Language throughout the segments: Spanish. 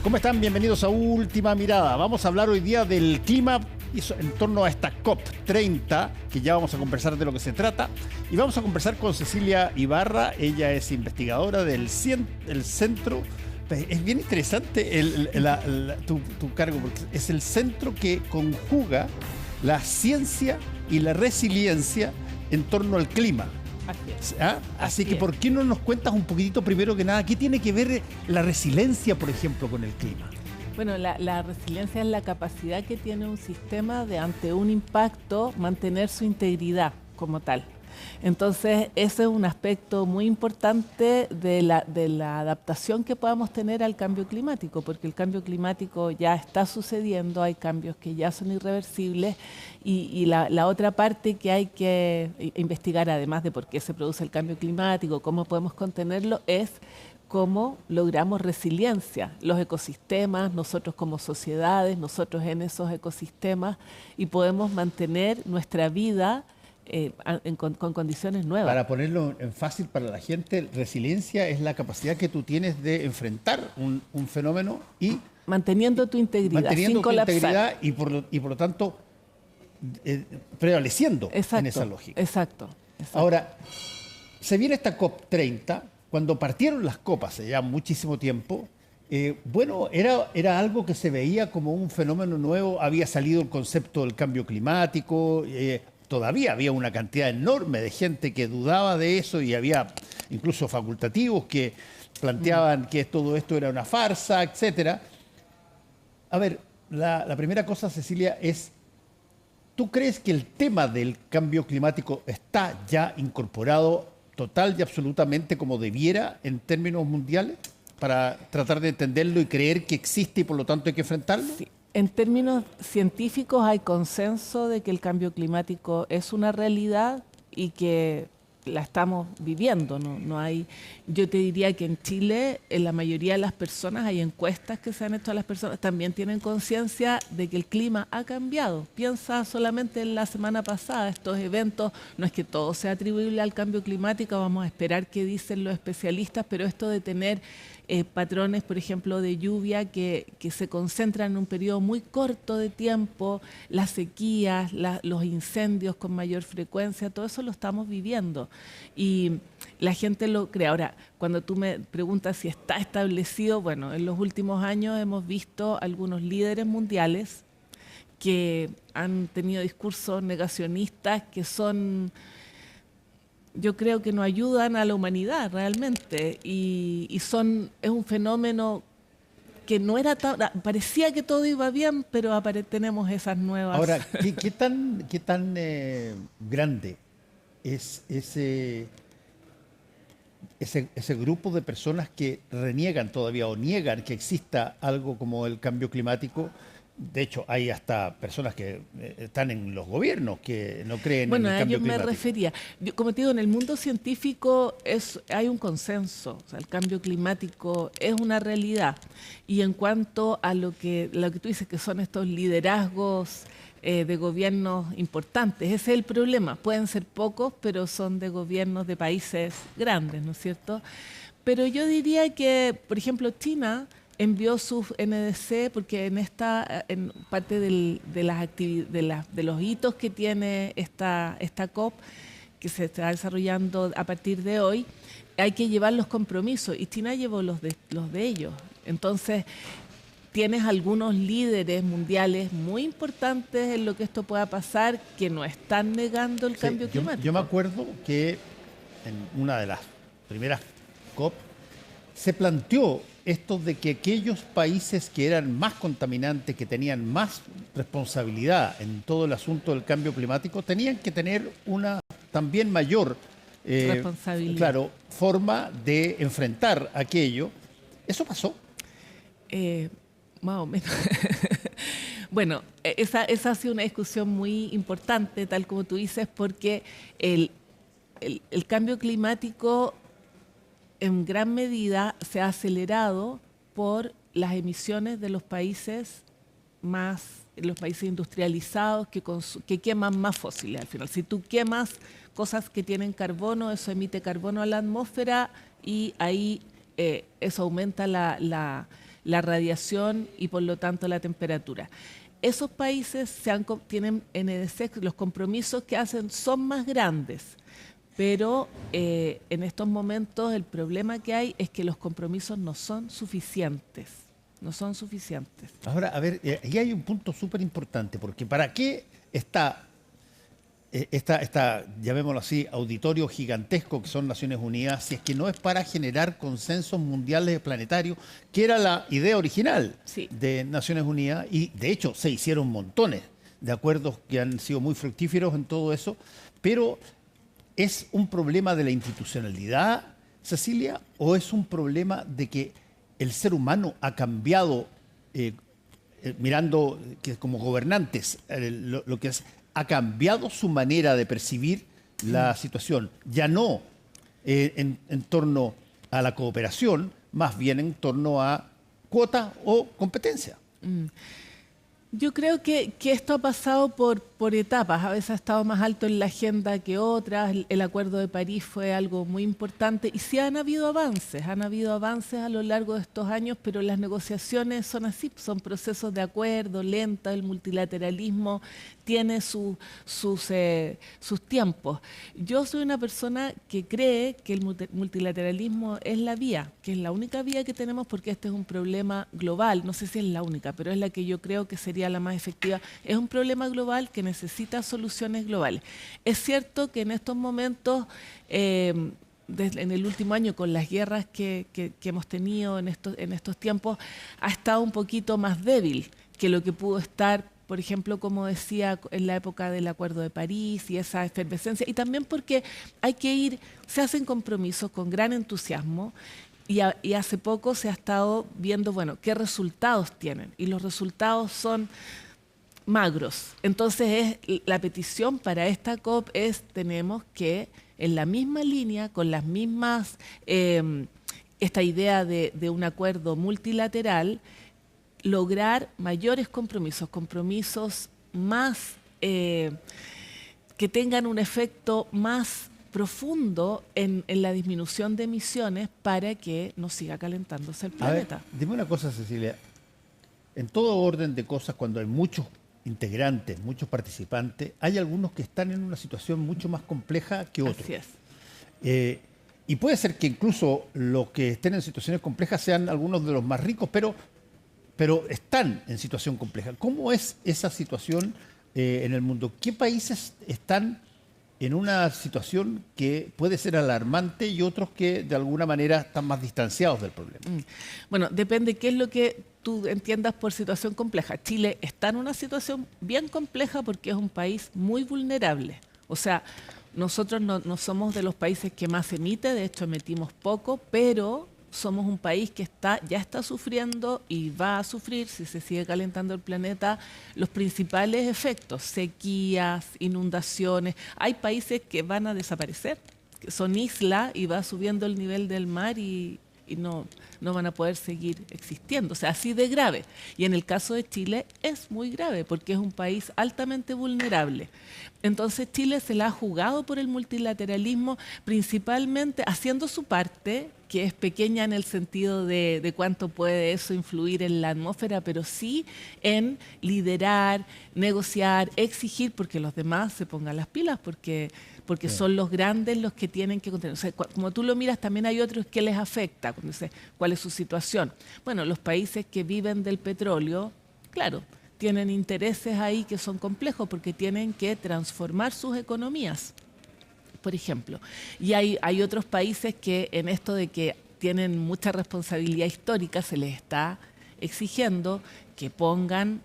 ¿Cómo están? Bienvenidos a Última Mirada. Vamos a hablar hoy día del clima en torno a esta COP30, que ya vamos a conversar de lo que se trata. Y vamos a conversar con Cecilia Ibarra. Ella es investigadora del centro. Es bien interesante tu cargo, porque es el centro que conjuga la ciencia y la resiliencia en torno al clima. Así que, ¿por qué no nos cuentas un poquitito primero que nada, qué tiene que ver la resiliencia, por ejemplo, con el clima? Bueno, la resiliencia es la capacidad que tiene un sistema de, ante un impacto, mantener su integridad como tal. Entonces, ese es un aspecto muy importante de la adaptación que podamos tener al cambio climático, porque el cambio climático ya está sucediendo, hay cambios que ya son irreversibles y la otra parte que hay que investigar, además de por qué se produce el cambio climático, cómo podemos contenerlo, es cómo logramos resiliencia, los ecosistemas, nosotros como sociedades, nosotros en esos ecosistemas, y podemos mantener nuestra vida con condiciones nuevas. Para ponerlo en fácil para la gente, resiliencia es la capacidad que tú tienes de enfrentar un fenómeno y manteniendo tu integridad, sin colapsar. Integridad y por lo tanto prevaleciendo en esa lógica. Exacto. Ahora, se viene esta COP30, cuando partieron las copas hace ya muchísimo tiempo. Era algo que se veía como un fenómeno nuevo, había salido el concepto del cambio climático. Todavía había una cantidad enorme de gente que dudaba de eso y había incluso facultativos que planteaban que todo esto era una farsa, etc. A ver, la primera cosa, Cecilia, es, ¿tú crees que el tema del cambio climático está ya incorporado total y absolutamente como debiera en términos mundiales para tratar de entenderlo y creer que existe y por lo tanto hay que enfrentarlo? Sí. En términos científicos hay consenso de que el cambio climático es una realidad y que la estamos viviendo. No hay, yo te diría que en Chile, en la mayoría de las personas, hay encuestas que se han hecho a las personas, también tienen conciencia de que el clima ha cambiado. Piensa solamente en la semana pasada, estos eventos, no es que todo sea atribuible al cambio climático, vamos a esperar qué dicen los especialistas, pero esto de tener patrones, por ejemplo, de lluvia que se concentran en un periodo muy corto de tiempo, las sequías, los incendios con mayor frecuencia, todo eso lo estamos viviendo y la gente lo cree. Ahora, cuando tú me preguntas si está establecido, bueno, en los últimos años hemos visto algunos líderes mundiales que han tenido discursos negacionistas que son, yo creo que no ayudan a la humanidad realmente y es un fenómeno que no era tan, parecía que todo iba bien, pero tenemos esas nuevas. Ahora, ¿qué tan grande es ese grupo de personas que reniegan todavía o niegan que exista algo como el cambio climático? De hecho, hay hasta personas que están en los gobiernos que no creen en el cambio climático. Bueno, a ello me refería. Como te digo, en el mundo científico hay un consenso. O sea, el cambio climático es una realidad. Y en cuanto a lo que tú dices, que son estos liderazgos de gobiernos importantes, ese es el problema. Pueden ser pocos, pero son de gobiernos de países grandes, ¿no es cierto? Pero yo diría que, por ejemplo, China envió sus NDC porque en parte de los hitos que tiene esta COP, que se está desarrollando a partir de hoy, hay que llevar los compromisos y China llevó los de ellos. Entonces, tienes algunos líderes mundiales muy importantes en lo que esto pueda pasar que no están negando el cambio climático. Yo me acuerdo que en una de las primeras COP se planteó esto de que aquellos países que eran más contaminantes, que tenían más responsabilidad en todo el asunto del cambio climático, tenían que tener una también mayor responsabilidad. Forma de enfrentar aquello. ¿Eso pasó? Más o menos. Bueno, esa ha sido una discusión muy importante, tal como tú dices, porque el cambio climático en gran medida se ha acelerado por las emisiones de los países industrializados que queman más fósiles al final. Si tú quemas cosas que tienen carbono, eso emite carbono a la atmósfera y ahí eso aumenta la radiación y por lo tanto la temperatura. Esos países tienen NDC, los compromisos que hacen son más grandes, pero en estos momentos el problema que hay es que los compromisos no son suficientes. No son suficientes. Ahora, a ver, aquí hay un punto súper importante, porque ¿para qué está, llamémoslo así, auditorio gigantesco que son Naciones Unidas, si es que no es para generar consensos mundiales planetarios, que era la idea original de Naciones Unidas? Y de hecho se hicieron montones de acuerdos que han sido muy fructíferos en todo eso, pero ¿es un problema de la institucionalidad, Cecilia, o es un problema de que el ser humano ha cambiado, mirando que como gobernantes, lo que es, ha cambiado su manera de percibir la situación? Ya no en torno a la cooperación, más bien en torno a cuota o competencia. Yo creo que esto ha pasado por etapas. A veces ha estado más alto en la agenda que otras. El Acuerdo de París fue algo muy importante. Y sí han habido avances a lo largo de estos años, pero las negociaciones son así, son procesos de acuerdo, lentos. El multilateralismo tiene sus tiempos. Yo soy una persona que cree que el multilateralismo es la vía, que es la única vía que tenemos porque este es un problema global. No sé si es la única, pero es la que yo creo que sería la más efectiva. Es un problema global que necesita soluciones globales. Es cierto que en estos momentos, en el último año, con las guerras que hemos tenido en estos tiempos, ha estado un poquito más débil que lo que pudo estar, por ejemplo, como decía, en la época del Acuerdo de París y esa efervescencia. Y también porque se hacen compromisos con gran entusiasmo. Y hace poco se ha estado viendo, bueno, qué resultados tienen. Y los resultados son magros. Entonces, la petición para esta COP tenemos que, en la misma línea, con las mismas, esta idea de un acuerdo multilateral, lograr mayores compromisos más, que tengan un efecto más profundo en la disminución de emisiones para que no siga calentándose el planeta. A ver, dime una cosa, Cecilia. En todo orden de cosas, cuando hay muchos integrantes, muchos participantes, hay algunos que están en una situación mucho más compleja que otros. Así es. Y puede ser que incluso los que estén en situaciones complejas sean algunos de los más ricos, pero están en situación compleja. ¿Cómo es esa situación en el mundo? ¿Qué países están en una situación que puede ser alarmante y otros que de alguna manera están más distanciados del problema? Bueno, depende qué es lo que tú entiendas por situación compleja. Chile está en una situación bien compleja porque es un país muy vulnerable. O sea, nosotros no somos de los países que más emite, de hecho emitimos poco, pero somos un país que ya está sufriendo y va a sufrir, si se sigue calentando el planeta, los principales efectos: sequías, inundaciones. Hay países que van a desaparecer, que son islas y va subiendo el nivel del mar y no van a poder seguir existiendo. O sea, así de grave. Y en el caso de Chile es muy grave porque es un país altamente vulnerable. Entonces Chile se la ha jugado por el multilateralismo, principalmente haciendo su parte, que es pequeña en el sentido de cuánto puede eso influir en la atmósfera, pero sí en liderar, negociar, exigir, porque los demás se pongan las pilas, porque son los grandes los que tienen que contener. O sea, como tú lo miras, también hay otros que les afecta. Cuando dices, ¿cuál es su situación? Bueno, los países que viven del petróleo, claro, tienen intereses ahí que son complejos porque tienen que transformar sus economías, por ejemplo. Y hay otros países que en esto de que tienen mucha responsabilidad histórica se les está exigiendo que pongan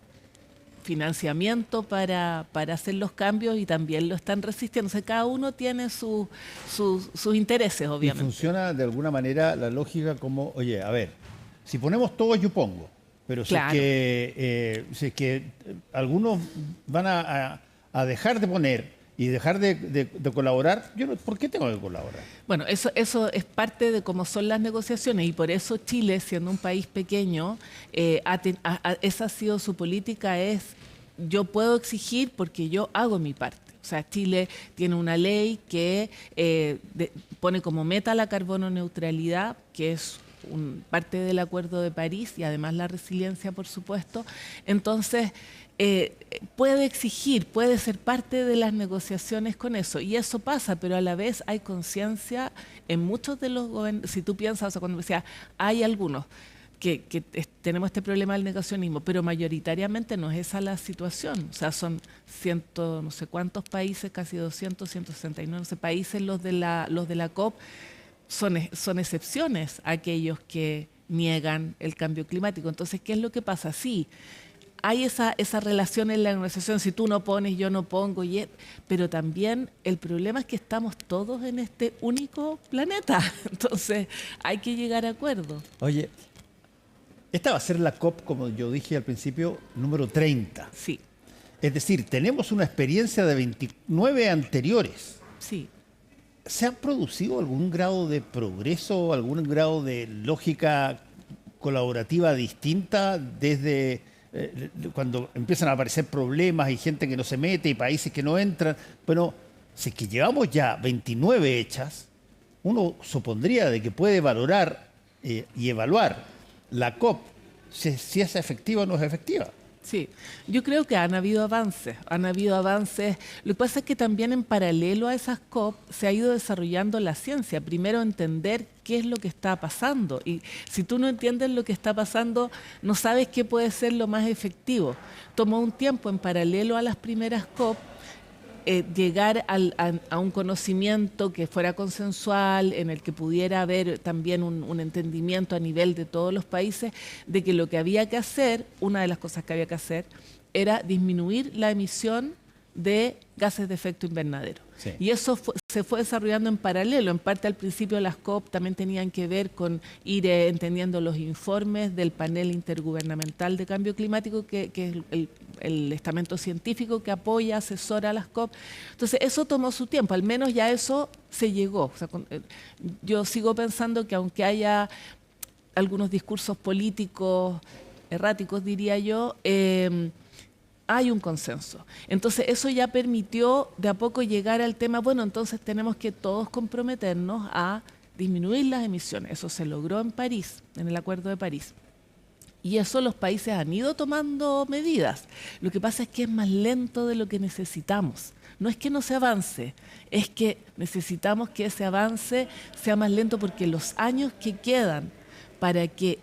financiamiento para hacer los cambios y también lo están resistiendo. O sea, cada uno tiene sus intereses, obviamente. Y funciona de alguna manera la lógica como, oye, a ver, si ponemos todos yo pongo, pero claro, si es que algunos van a dejar de poner y dejar de colaborar, ¿por qué tengo que colaborar? Bueno, eso es parte de cómo son las negociaciones y por eso Chile, siendo un país pequeño, esa ha sido su política, yo puedo exigir porque yo hago mi parte. O sea, Chile tiene una ley que pone como meta la carbono neutralidad, que es parte del Acuerdo de París y además la resiliencia, por supuesto. Entonces, puede exigir, puede ser parte de las negociaciones con eso, y eso pasa, pero a la vez hay conciencia en muchos de los gobiernos. Si tú piensas, o sea, cuando decía, hay algunos que tenemos este problema del negacionismo, pero mayoritariamente no es esa la situación. O sea, son no sé cuántos países, casi 200, 169, no sé, países los de la COP, son excepciones aquellos que niegan el cambio climático. Entonces, ¿qué es lo que pasa? Sí, hay esa relación en la negociación, si tú no pones, yo no pongo, pero también el problema es que estamos todos en este único planeta. Entonces, hay que llegar a acuerdo. Oye, esta va a ser la COP, como yo dije al principio, número 30. Sí. Es decir, tenemos una experiencia de 29 anteriores. Sí. ¿Se ha producido algún grado de progreso, algún grado de lógica colaborativa distinta desde cuando empiezan a aparecer problemas y gente que no se mete y países que no entran? Bueno, si es que llevamos ya 29 hechas, uno supondría de que puede valorar y evaluar la COP, si es efectiva o no es efectiva. Sí, yo creo que han habido avances. Lo que pasa es que también en paralelo a esas COP se ha ido desarrollando la ciencia. Primero entender qué es lo que está pasando. Y si tú no entiendes lo que está pasando, no sabes qué puede ser lo más efectivo. Tomó un tiempo en paralelo a las primeras COP llegar a un conocimiento que fuera consensual, en el que pudiera haber también un entendimiento a nivel de todos los países de que lo que había que hacer, una de las cosas que había que hacer, era disminuir la emisión de gases de efecto invernadero. Sí. Y eso se fue desarrollando en paralelo. En parte al principio las COP también tenían que ver con ir entendiendo los informes del panel intergubernamental de cambio climático, que es el estamento científico que apoya, asesora a las COP. Entonces eso tomó su tiempo, al menos ya eso se llegó. O sea, yo sigo pensando que aunque haya algunos discursos políticos erráticos, diría yo, hay un consenso. Entonces eso ya permitió de a poco llegar al tema, bueno, entonces tenemos que todos comprometernos a disminuir las emisiones. Eso se logró en París, en el Acuerdo de París. Y eso los países han ido tomando medidas. Lo que pasa es que es más lento de lo que necesitamos. No es que no se avance, es que necesitamos que ese avance sea más lento porque los años que quedan para que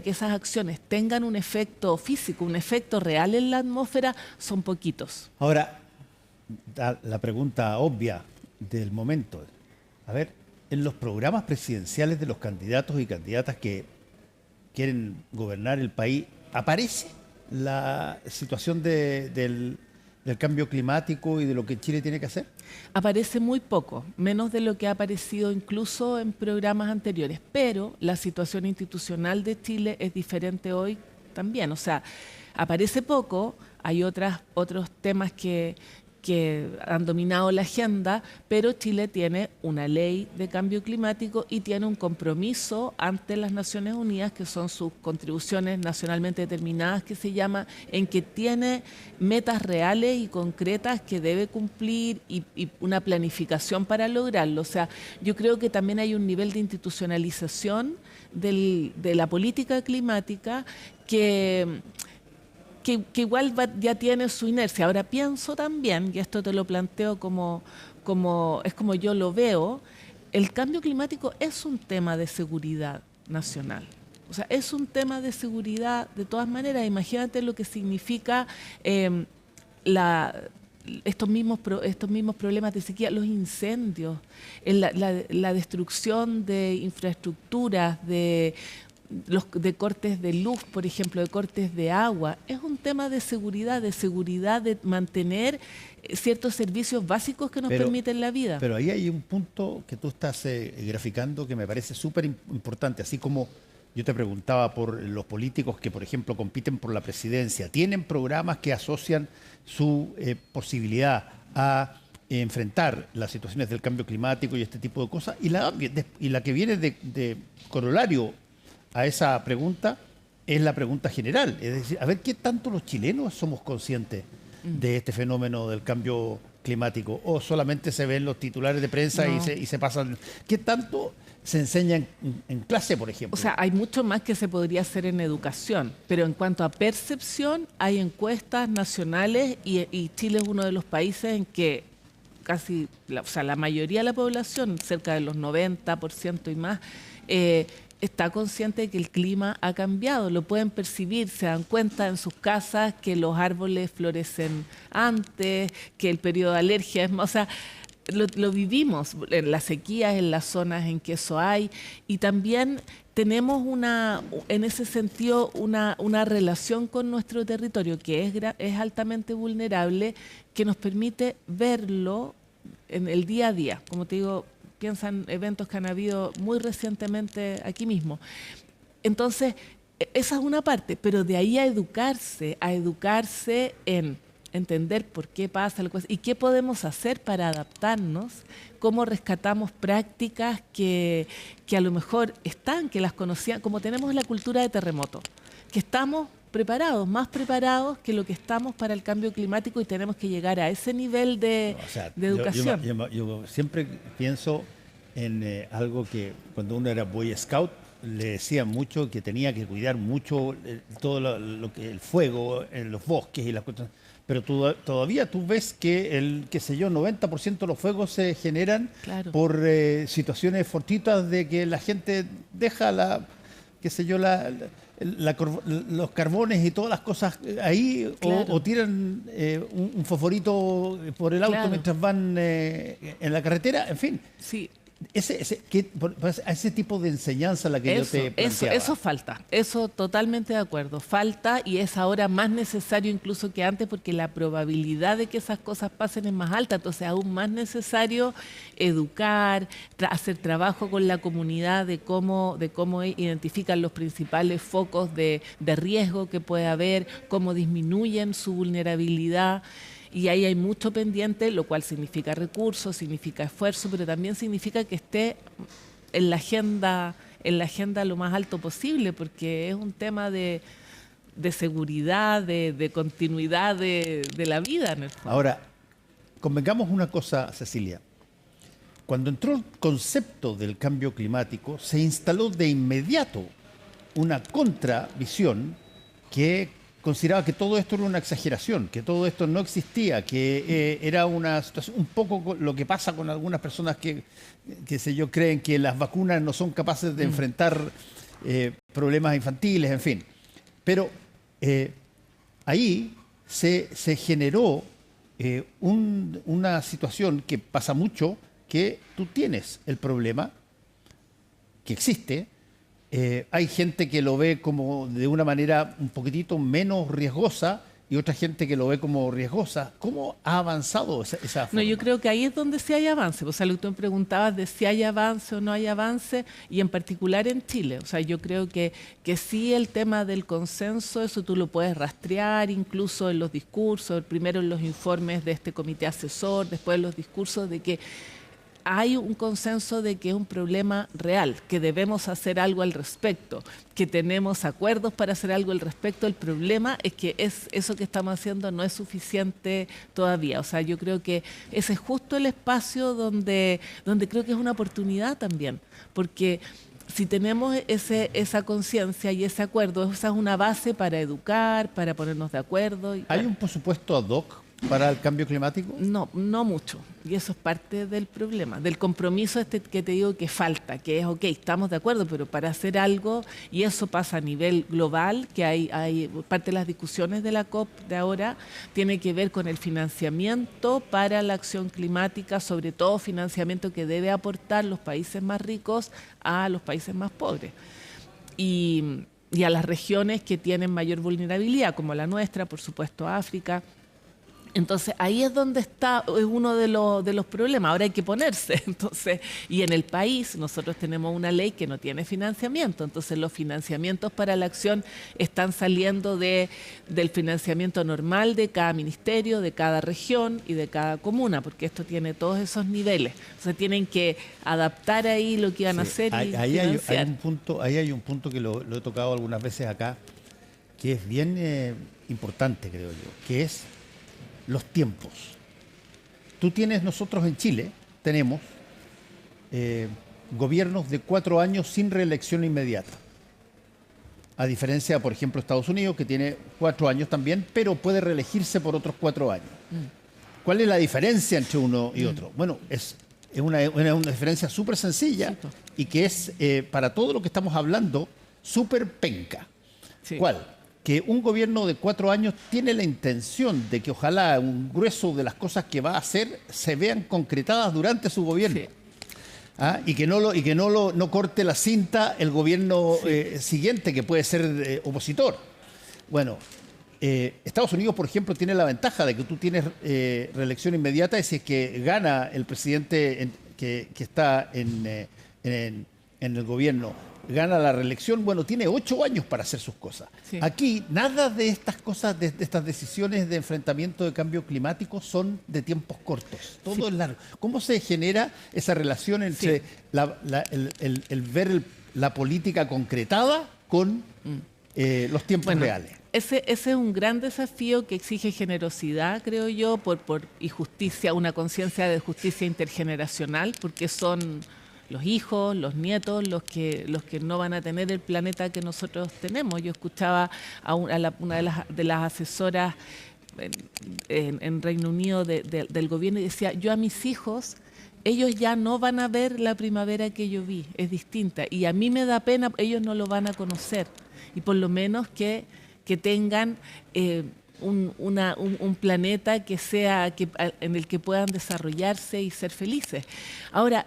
esas acciones tengan un efecto físico, un efecto real en la atmósfera, son poquitos. Ahora, la pregunta obvia del momento. A ver, en los programas presidenciales de los candidatos y candidatas que quieren gobernar el país, ¿aparece la situación del cambio climático y de lo que Chile tiene que hacer? Aparece muy poco, menos de lo que ha aparecido incluso en programas anteriores, pero la situación institucional de Chile es diferente hoy también. O sea, aparece poco, hay otros temas que han dominado la agenda, pero Chile tiene una ley de cambio climático y tiene un compromiso ante las Naciones Unidas, que son sus contribuciones nacionalmente determinadas, que se llama, en que tiene metas reales y concretas que debe cumplir y una planificación para lograrlo. O sea, yo creo que también hay un nivel de institucionalización de la política climática que igual ya tiene su inercia. Ahora pienso también, y esto te lo planteo como yo lo veo, el cambio climático es un tema de seguridad nacional. O sea, es un tema de seguridad de todas maneras. Imagínate lo que significa estos mismos problemas de sequía, los incendios, la destrucción de infraestructuras, de cortes de luz, por ejemplo, de cortes de agua. Es un tema de seguridad de mantener ciertos servicios básicos que nos permiten la vida. Pero ahí hay un punto que tú estás graficando que me parece súper importante, así como yo te preguntaba por los políticos que, por ejemplo, compiten por la presidencia. ¿Tienen programas que asocian su posibilidad a enfrentar las situaciones del cambio climático y este tipo de cosas? Y la que viene de corolario a esa pregunta es la pregunta general. Es decir, a ver, ¿qué tanto los chilenos somos conscientes de este fenómeno del cambio climático o solamente se ven los titulares de prensa No. y se pasan? ¿Qué tanto se enseña en clase, por ejemplo? O sea, hay mucho más que se podría hacer en educación, pero en cuanto a percepción, hay encuestas nacionales y Chile es uno de los países en que casi, o sea, la mayoría de la población, cerca de los 90% y más, está consciente de que el clima ha cambiado, lo pueden percibir, se dan cuenta en sus casas que los árboles florecen antes, que el periodo de alergia es más, o sea, lo vivimos en las sequías, en las zonas en que eso hay, y también tenemos en ese sentido, una relación con nuestro territorio que es altamente vulnerable, que nos permite verlo en el día a día. Como te digo, piensa en eventos que han habido muy recientemente aquí mismo. Entonces, esa es una parte, pero de ahí a educarse en entender por qué pasa la cosa y qué podemos hacer para adaptarnos, cómo rescatamos prácticas que a lo mejor están, que las conocían, como tenemos la cultura de terremoto, que estamos preparados, más preparados que lo que estamos para el cambio climático y tenemos que llegar a ese nivel de, O sea, de educación. yo siempre pienso en algo que cuando uno era Boy Scout le decían mucho que tenía que cuidar mucho todo lo que el fuego en los bosques y las cosas. Pero todavía tú ves que el, qué sé yo, 90% de los fuegos se generan Claro. por situaciones fortuitas de que la gente deja qué sé yo, los carbones y todas las cosas ahí Claro. o tiran un fosforito por el auto Claro. mientras van en la carretera, en fin. Sí, A ese tipo de enseñanza la que yo te planteaba. eso falta, eso totalmente de acuerdo, falta y es ahora más necesario incluso que antes porque la probabilidad de que esas cosas pasen es más alta, entonces aún más necesario educar, hacer trabajo con la comunidad de cómo identifican los principales focos de riesgo que puede haber, cómo disminuyen su vulnerabilidad. Y ahí hay mucho pendiente, lo cual significa recursos, significa esfuerzo, pero también significa que esté en la agenda lo más alto posible, porque es un tema de seguridad, de continuidad de la vida en el fondo. Ahora, convengamos una cosa, Cecilia. Cuando entró el concepto del cambio climático, se instaló de inmediato una contravisión que consideraba que todo esto era una exageración, que todo esto no existía, que era una situación, un poco lo que pasa con algunas personas que sé yo, creen que las vacunas no son capaces de enfrentar problemas infantiles, en fin. Pero ahí se generó una situación que pasa mucho, que tú tienes el problema, que existe. Hay gente que lo ve como de una manera un poquitito menos riesgosa y otra gente que lo ve como riesgosa. ¿Cómo ha avanzado esa No, forma? yo creo que ahí es donde sí hay avance. O sea, lo que tú me preguntabas de si hay avance o no hay avance, y en particular en Chile. O sea, yo creo que sí el tema del consenso, eso tú lo puedes rastrear incluso en los discursos, primero en los informes de este comité asesor, después en los discursos de que hay un consenso de que es un problema real, que debemos hacer algo al respecto, que tenemos acuerdos para hacer algo al respecto. El problema es que eso que estamos haciendo no es suficiente todavía. O sea, yo creo que ese es justo el espacio donde creo que es una oportunidad también, porque si tenemos esa conciencia y ese acuerdo, esa es una base para educar, para ponernos de acuerdo. ¿Hay un presupuesto ad hoc para el cambio climático? No, no mucho. Y eso es parte del problema, del compromiso que te digo que falta, que es, ok, estamos de acuerdo, pero para hacer algo, y eso pasa a nivel global, que hay parte de las discusiones de la COP de ahora, tiene que ver con el financiamiento para la acción climática, sobre todo financiamiento que debe aportar los países más ricos a los países más pobres. Y a las regiones que tienen mayor vulnerabilidad, como la nuestra, por supuesto África. Entonces ahí es donde está, es uno de los problemas. Ahora hay que ponerse. Entonces, y en el país nosotros tenemos una ley que no tiene financiamiento. Entonces los financiamientos para la acción están saliendo del financiamiento normal de cada ministerio, de cada región y de cada comuna, porque esto tiene todos esos niveles. O sea, tienen que adaptar ahí lo que iban a hacer y ahí financiar. ahí hay un punto que lo he tocado algunas veces acá, que es bien importante, creo yo, que es los tiempos. nosotros en Chile tenemos gobiernos de 4 años sin reelección inmediata. A diferencia, por ejemplo, Estados Unidos, que tiene 4 años también, pero puede reelegirse por otros 4 años. ¿Cuál es la diferencia entre uno y otro? Bueno, es una diferencia súper sencilla y que es, para todo lo que estamos hablando, súper penca. Sí. ¿Cuál? Que un gobierno de 4 años tiene la intención de que ojalá un grueso de las cosas que va a hacer se vean concretadas durante su gobierno. Sí. Y que no corte la cinta el gobierno siguiente, que puede ser opositor. Bueno, Estados Unidos, por ejemplo, tiene la ventaja de que tú tienes reelección inmediata y si es que gana el presidente que está en el gobierno, gana la reelección, bueno, tiene 8 años para hacer sus cosas. Sí. Aquí, nada de estas cosas, de estas decisiones de enfrentamiento de cambio climático son de tiempos cortos. Todo es largo. ¿Cómo se genera esa relación entre el ver la política concretada con los tiempos reales? Ese es un gran desafío que exige generosidad, creo yo, y justicia, una conciencia de justicia intergeneracional, porque son los hijos, los nietos, los que no van a tener el planeta que nosotros tenemos. Yo escuchaba a una de las asesoras en Reino Unido del gobierno y decía, yo a mis hijos, ellos ya no van a ver la primavera que yo vi, es distinta. Y a mí me da pena, ellos no lo van a conocer. Y por lo menos que tengan un planeta en el que puedan desarrollarse y ser felices. Ahora,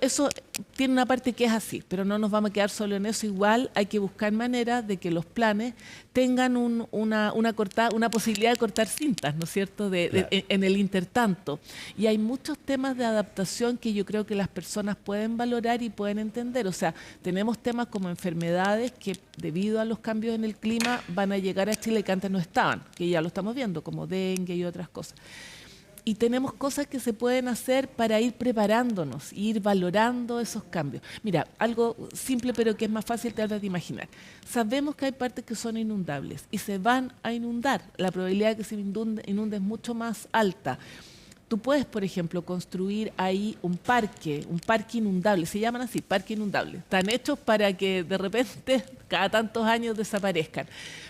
eso tiene una parte que es así, pero no nos vamos a quedar solo en eso. Igual hay que buscar maneras de que los planes tengan una posibilidad de cortar cintas, ¿no es cierto?, Claro. en el intertanto. Y hay muchos temas de adaptación que yo creo que las personas pueden valorar y pueden entender. O sea, tenemos temas como enfermedades que debido a los cambios en el clima van a llegar a Chile que antes no estaban, que ya lo estamos viendo, como dengue y otras cosas. Y tenemos cosas que se pueden hacer para ir preparándonos, ir valorando esos cambios. Mira, algo simple pero que es más fácil tal vez de imaginar. Sabemos que hay partes que son inundables y se van a inundar. La probabilidad de que se inunde es mucho más alta. Tú puedes, por ejemplo, construir ahí un parque inundable, se llaman así, parque inundable. Están hechos para que de repente cada tantos años desaparezcan.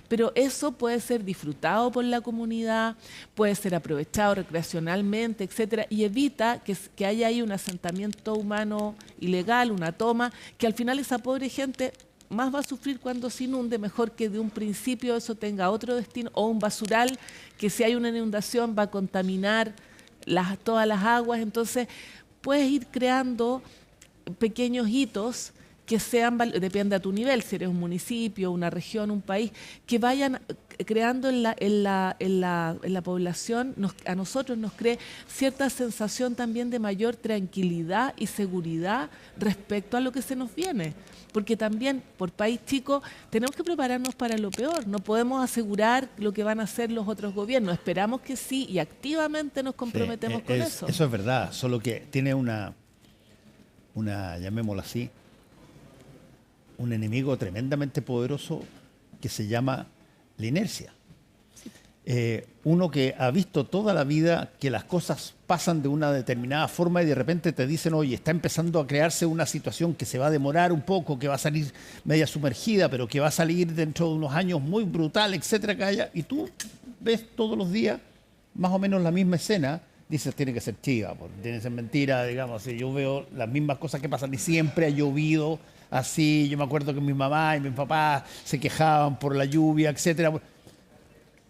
Pero eso puede ser disfrutado por la comunidad, puede ser aprovechado recreacionalmente, etcétera, y evita que haya ahí un asentamiento humano ilegal, una toma, que al final esa pobre gente más va a sufrir cuando se inunde, mejor que de un principio eso tenga otro destino, o un basural que si hay una inundación va a contaminar todas las aguas. Entonces puedes ir creando pequeños hitos que sean, depende a tu nivel, si eres un municipio, una región, un país, que vayan creando en la población, a nosotros nos cree cierta sensación también de mayor tranquilidad y seguridad respecto a lo que se nos viene. Porque también, por país chico, tenemos que prepararnos para lo peor. No podemos asegurar lo que van a hacer los otros gobiernos. Esperamos que sí y activamente nos comprometemos con eso. Eso es verdad, solo que tiene una, llamémoslo así, un enemigo tremendamente poderoso que se llama la inercia. Uno que ha visto toda la vida que las cosas pasan de una determinada forma y de repente te dicen, oye, está empezando a crearse una situación que se va a demorar un poco, que va a salir media sumergida, pero que va a salir dentro de unos años muy brutal, etcétera, que haya, y tú ves todos los días más o menos la misma escena, dices, tiene que ser chiva, tiene que ser mentira, digamos, si yo veo las mismas cosas que pasan y siempre ha llovido así. Yo me acuerdo que mi mamá y mi papá se quejaban por la lluvia, etcétera.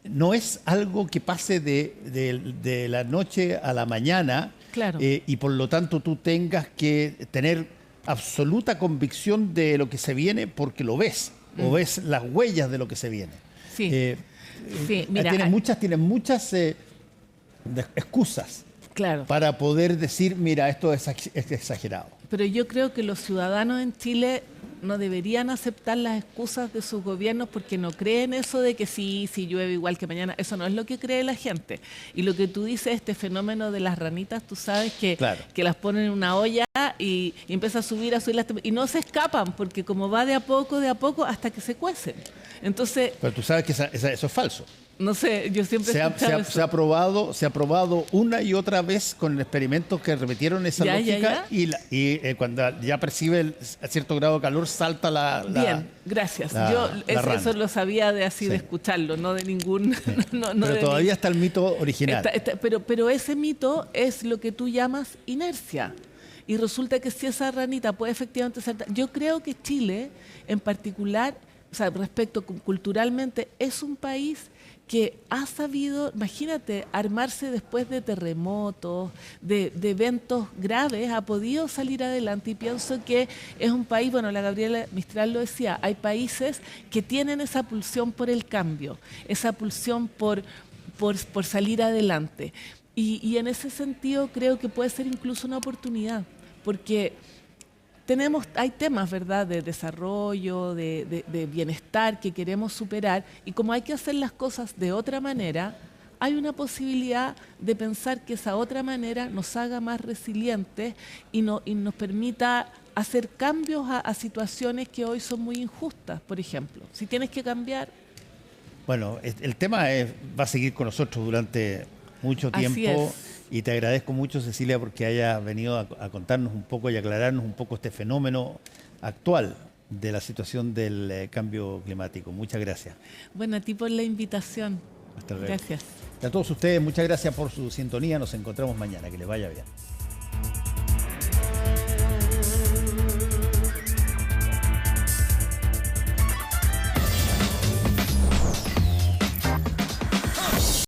No es algo que pase de la noche a la mañana. Claro. Y por lo tanto tú tengas que tener absoluta convicción de lo que se viene porque lo ves, o ves las huellas de lo que se viene. Sí. Sí, mira, tienen muchas excusas, claro, para poder decir, mira, esto es exagerado. pero yo creo que los ciudadanos en Chile no deberían aceptar las excusas de sus gobiernos porque no creen eso de que sí llueve igual que mañana. Eso no es lo que cree la gente. Y lo que tú dices, este fenómeno de las ranitas, tú sabes que, claro, que las ponen en una olla y empieza a subir las y no se escapan porque como va de a poco hasta que se cuecen. Entonces, Pero tú sabes que eso es falso. no sé, yo siempre he escuchado eso. Se ha probado una y otra vez con experimentos que repitieron esa lógica. Y cuando ya percibe a cierto grado de calor, salta Bien, gracias. Yo eso lo sabía de escucharlo, no de ningún... Pero todavía está el mito original. Pero ese mito es lo que tú llamas inercia. Y resulta que si esa ranita puede efectivamente saltar... Yo creo que Chile, en particular, o sea, culturalmente, es un país que ha sabido, imagínate, armarse después de terremotos, de eventos graves, ha podido salir adelante, y pienso que es un país, bueno, la Gabriela Mistral lo decía, hay países que tienen esa pulsión por el cambio, esa pulsión por salir adelante. Y en ese sentido creo que puede ser incluso una oportunidad, porque hay temas, ¿verdad?, de desarrollo, de bienestar que queremos superar, y como hay que hacer las cosas de otra manera, hay una posibilidad de pensar que esa otra manera nos haga más resilientes y nos permita hacer cambios a situaciones que hoy son muy injustas. Por ejemplo, si tienes que cambiar... Bueno, el tema va a seguir con nosotros durante mucho tiempo. Así es. Y te agradezco mucho, Cecilia, porque hayas venido a contarnos un poco y aclararnos un poco este fenómeno actual de la situación del cambio climático. Muchas gracias. Bueno, a ti por la invitación. Hasta luego. Gracias. Y a todos ustedes, muchas gracias por su sintonía. Nos encontramos mañana. Que les vaya bien.